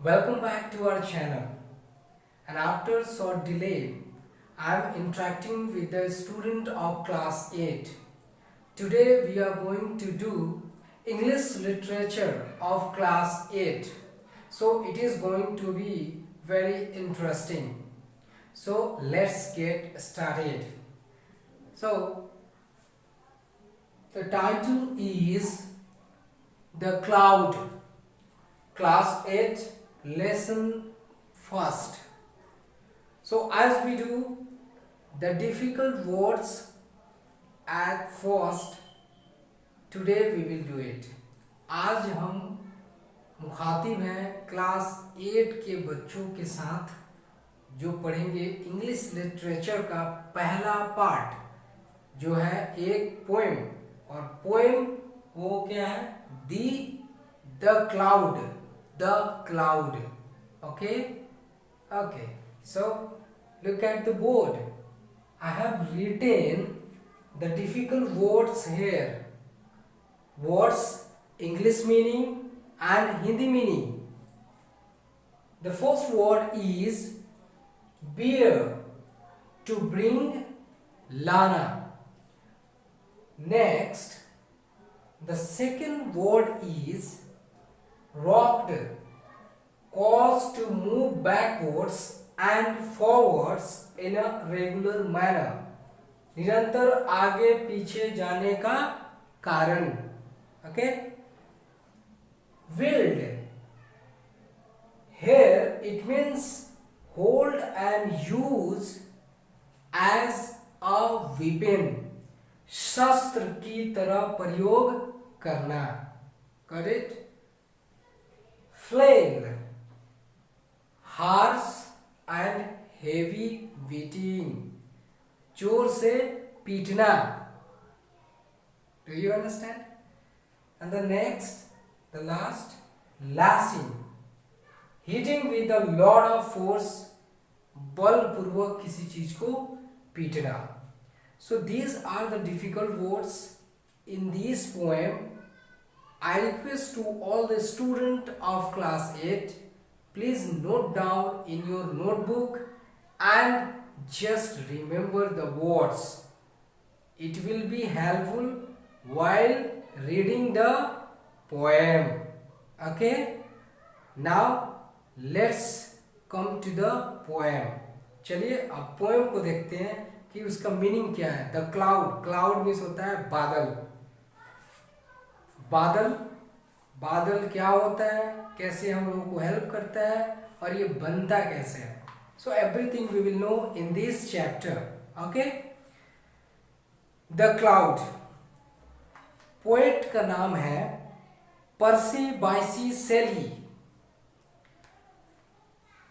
Welcome back to our channel. And after short delay, I am interacting with the student of class 8. Today we are going to do English literature of class 8. So it is going to be very interesting. So let's get started. So the title is The Cloud. Class 8 lesson first. So as we do the difficult words at first, today we will do it. आज हम मुखातिब हैं class 8 के बच्चों के साथ जो पढ़ेंगे इंग्लिश लिटरेचर का पहला पार्ट जो है एक पोएम। और पोएम वो क्या है? The cloud. Okay, so look at the board. I have written the difficult words here. Words, English meaning and Hindi meaning. The first word is bear, to bring Lana. Next, the second word is rocked, caused to move backwards and forwards in a regular manner. निरंतर आगे पीछे जाने का कारण. Okay? Wield. Here it means hold and use as a weapon. शस्त्र की तरह प्रयोग करना. Correct? Flail. Harsh and heavy beating. जोर से पीटना. Do you understand? And the next, the last, lashing. Hitting with a lot of force. बलपूर्वक किसी चीज को पीटना. So these are the difficult words in this poem. I request to all the student of class 8, please note down in your notebook and just remember the words. It will be helpful while reading the poem. Okay? Now let's come to the poem. चलिए अब poem को देखते हैं कि उसका meaning क्या है. The cloud means होता है बादल. बादल क्या होता है, कैसे हम लोगों को हेल्प करता है और ये बनता कैसे है. So everything we will know in this chapter. Okay. The cloud. Poet का नाम है पर्सी बाइसी शेली.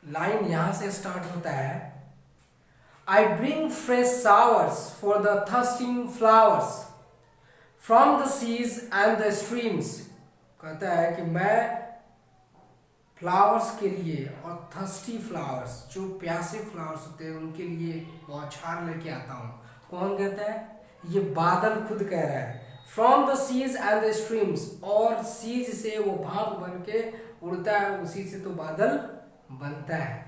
लाइन यहां से स्टार्ट होता है. I bring fresh showers for the thirsting flowers from the seas and the streams. कहता है कि मैं फ्लावर्स के लिए और थर्स्टी फ्लावर्स जो प्यासे फ्लावर्स होते हैं उनके लिए बौछार लेके आता हूँ. कौन कहता है? ये बादल खुद कह रहा है. From the seas and the streams. और सीज से वो भाप बन के उड़ता है, उसी से तो बादल बनता है.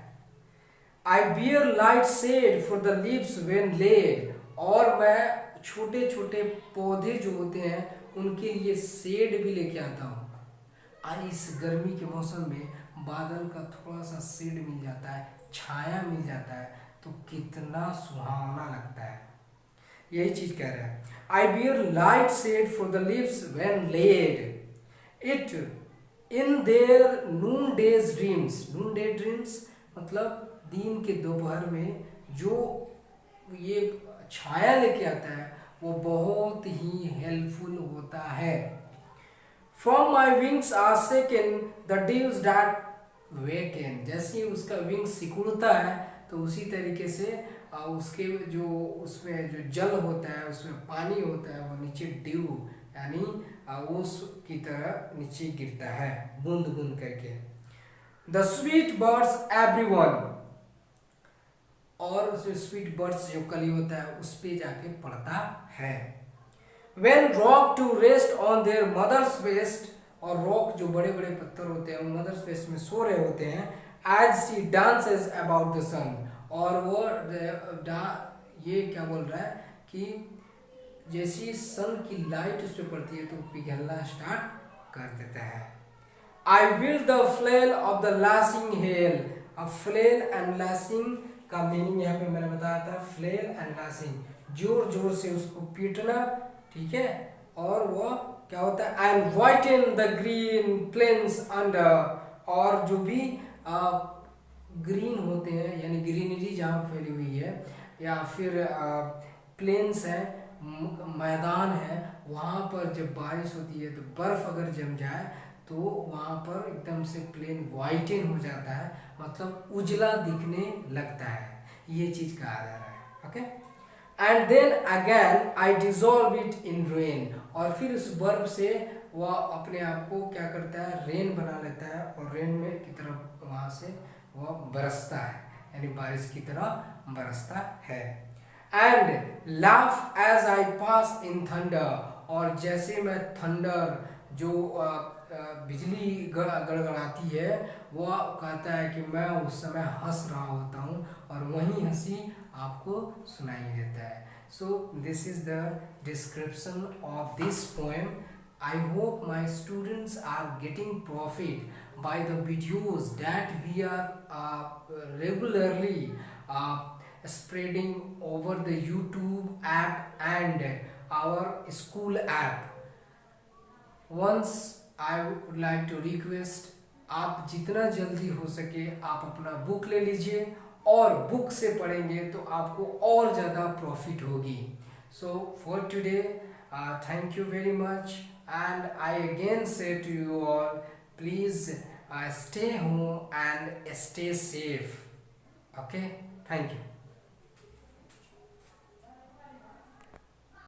I bear light shade for the leaves when laid. और मैं छोटे छोटे पौधे जो होते हैं उनके लिए शेड भी लेके आता हूँ. इस गर्मी के मौसम में बादल का थोड़ा सा शेड मिल जाता है, छाया मिल जाता है तो कितना सुहावना लगता है. यही चीज कह रहा है. I bear light shade for the leaves when laid it in their noonday dreams. noonday dreams मतलब दिन के दोपहर में जो ये छाया लेके आता है वो बहुत ही हेल्पफुल होता है. From my wings are shaken the dews that waken. जैसे ही उसका विंग्स सिकुड़ता है तो उसी तरीके से उसके जो उसमें जो जल होता है उसमें पानी होता है वो नीचे ड्यू यानी ओस की तरह नीचे गिरता है बूंद बूंद करके. The sweet birds everyone. और जो स्वीट बर्ड्स जो कली होता है उस पे जाके पड़ता है. When rocked to rest on their mother's breast और रॉक जो बड़े बड़े पत्थर होते हैं मदर स्पेस में सो रहे होते हैं as she dances about the sun. और वो ये क्या बोल रहा है कि जैसी सन की लाइट उस पर पड़ती है तो पिघलना स्टार्ट कर देता है। I will the flail of the lashing hail। अब flail and lashing का मीनिंग यहाँ पे मैंने बताया था, flail and lashing जोर जोर से उसको पीटना, ठीक है। और वो क्या होता है and whiten the green plains under। और जो भी ग्रीन होते हैं यानी ग्रीनरी जहाँ फैली हुई है या फिर प्लेन्स है, मैदान है, वहाँ पर जब बारिश होती है तो बर्फ़ अगर जम जाए तो वहाँ पर एकदम से प्लेन वाइटन हो जाता है, मतलब उजला दिखने लगता है। ये चीज़ कहा जा रहा है। Okay, and then again I dissolve it in rain. और फिर उस बर्फ से वह अपने आप को क्या करता है, रेन बना लेता है और रेन में की तरफ वहाँ से वह बरसता है, यानी बारिश की तरह बरसता है। And laugh as I pass in thunder. और जैसे मैं थंडर जो बिजली गड़गड़ाती है वह कहता है कि मैं उस समय हंस रहा होता हूँ और वही हंसी आपको सुनाई देता है। So this is the description of this poem. I hope my students are getting profit by the videos that we are regularly spreading over the YouTube app and our school app. Once I would like to request, आप जितना जल्दी हो सके आप अपना book ले लीजिए और बुक से पढ़ेंगे तो आपको और ज़्यादा प्रॉफिट होगी। So for today thank you very much, and I again say to you all, please stay home and stay safe. Okay, thank you.